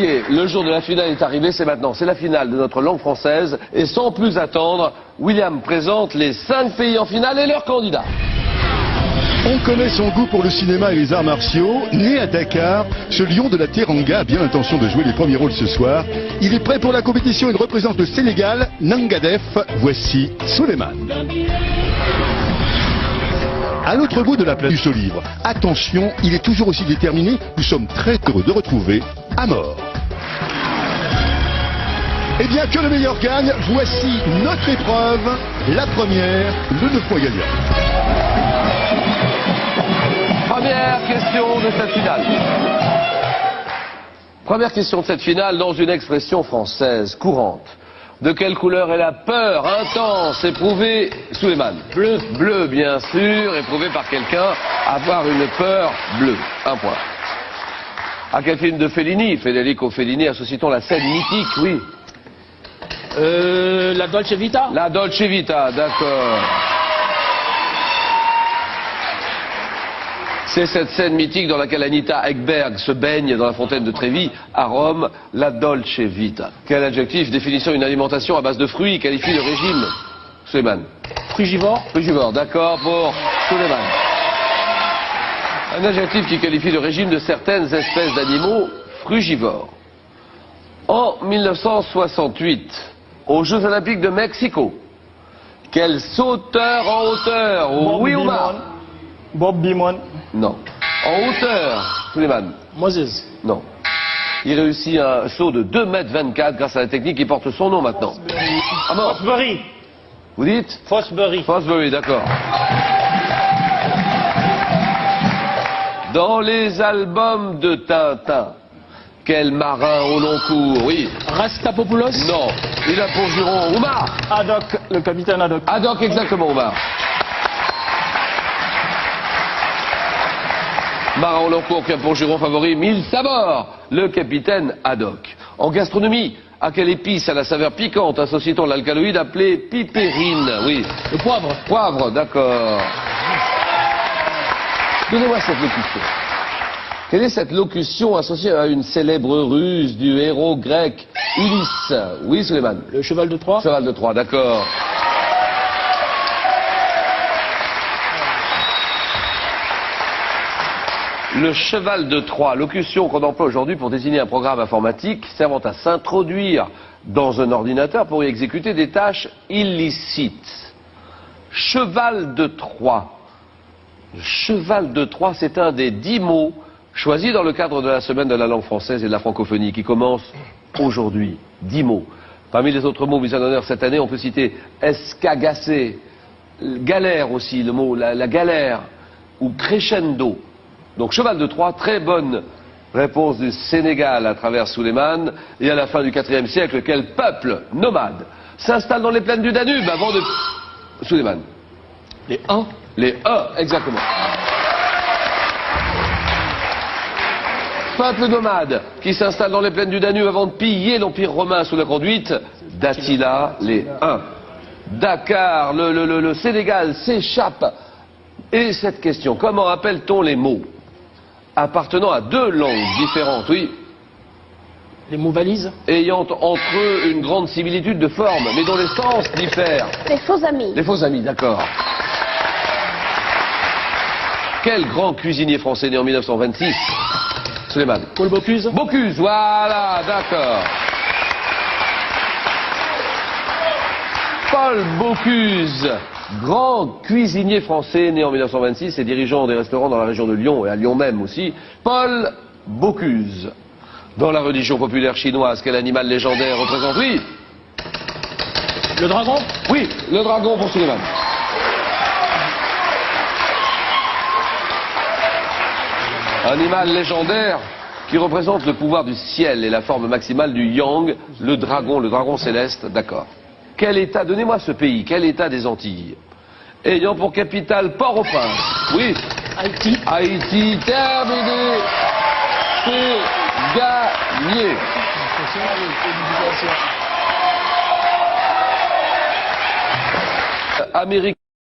Le jour de la finale est arrivé, c'est maintenant, c'est la finale de notre langue française. Et sans plus attendre, William présente les 5 pays en finale et leurs candidats. On connaît son goût pour le cinéma et les arts martiaux. Né à Dakar, ce lion de la Teranga a bien l'intention de jouer les premiers rôles ce soir. Il est prêt pour la compétition, il représente le Sénégal, Nangadef. Voici Souleymane. À l'autre bout de la place du Solibre, attention, il est toujours aussi déterminé. Nous sommes très heureux de retrouver Amor. Eh bien, que le meilleur gagne, voici notre épreuve, la première, le 9 points gagnant. Première question de cette finale. Première question de cette finale dans une expression française courante. De quelle couleur est la peur intense éprouvée, Souleymane? Bleu. Bleu, bien sûr, éprouvée par quelqu'un, avoir une peur bleue. Un point. À quel film de Fellini, Federico Fellini, associe-t-on la scène mythique, oui? La Dolce Vita. La Dolce Vita, d'accord. C'est cette scène mythique dans laquelle Anita Ekberg se baigne dans la fontaine de Trévi, à Rome, la Dolce Vita. Quel adjectif définissant une alimentation à base de fruits qualifie le régime? Souleymane. Frugivore. Frugivore, d'accord pour Souleymane. Un adjectif qui qualifie le régime de certaines espèces d'animaux frugivores. En 1968, aux Jeux Olympiques de Mexico, quel sauteur en hauteur? Oui ou non? Bob Beamon. Non. En hauteur, Souleymane? Moses. Non. Il réussit un saut de 2,24 m grâce à la technique qui porte son nom maintenant. Ah bon? Fosbury. Vous dites? Fosbury. Fosbury, d'accord. Dans les albums de Tintin, quel marin au long cours? Oui. Rastapopoulos. Non. Il a pour juron Oumar. Haddock, le capitaine Haddock. Haddock, exactement, Oumar. Marin au long cours qui a pour juron favori Mille Sabor, le capitaine Haddock. En gastronomie, à quelle épice à la saveur piquante associe-t-on l'alcaloïde appelé pipérine? Oui. Le poivre. Poivre, d'accord. Donnez-moi cette locution. Quelle est cette locution associée à une célèbre ruse du héros grec Ulysse? Oui, Souleymane. Le cheval de Troie. Cheval de Troie, d'accord. Le cheval de Troie, locution qu'on emploie aujourd'hui pour désigner un programme informatique servant à s'introduire dans un ordinateur pour y exécuter des tâches illicites. Cheval de Troie. Le cheval de Troie, c'est un des 10 mots choisis dans le cadre de la semaine de la langue française et de la francophonie qui commence aujourd'hui. 10 mots. Parmi les autres mots mis en honneur cette année, on peut citer escagacé, galère aussi, le mot la galère, ou crescendo. Donc cheval de Troie, très bonne réponse du Sénégal à travers Souleymane. Et à la fin du IVe siècle, quel peuple nomade s'installe dans les plaines du Danube avant de... Souleymane. Les Huns. Les Huns, exactement. Peuple nomade qui s'installe dans les plaines du Danube avant de piller l'Empire romain sous la conduite d'Attila, les Huns. Dakar, le Sénégal s'échappe. Et cette question, comment appelle-t-on les mots appartenant à 2 langues différentes, oui, Les mots valises. ayant entre eux une grande similitude de forme, mais dont les sens diffèrent? Les faux amis. Les faux amis, d'accord. Quel grand cuisinier français né en 1926? Souleymane. Paul Bocuse. Bocuse, voilà, d'accord. Paul Bocuse, grand cuisinier français né en 1926 et dirigeant des restaurants dans la région de Lyon et à Lyon même aussi. Paul Bocuse. Dans la religion populaire chinoise, quel animal légendaire représente? Oui. Le dragon. Oui, le dragon pour Souleymane. Animal légendaire qui représente le pouvoir du ciel et la forme maximale du yang, le dragon céleste, d'accord. Quel état, donnez-moi ce pays, quel état des Antilles, ayant pour capitale Port-au-Prince? Oui. Haïti. Haïti, terminé. C'est gagné. Amérique.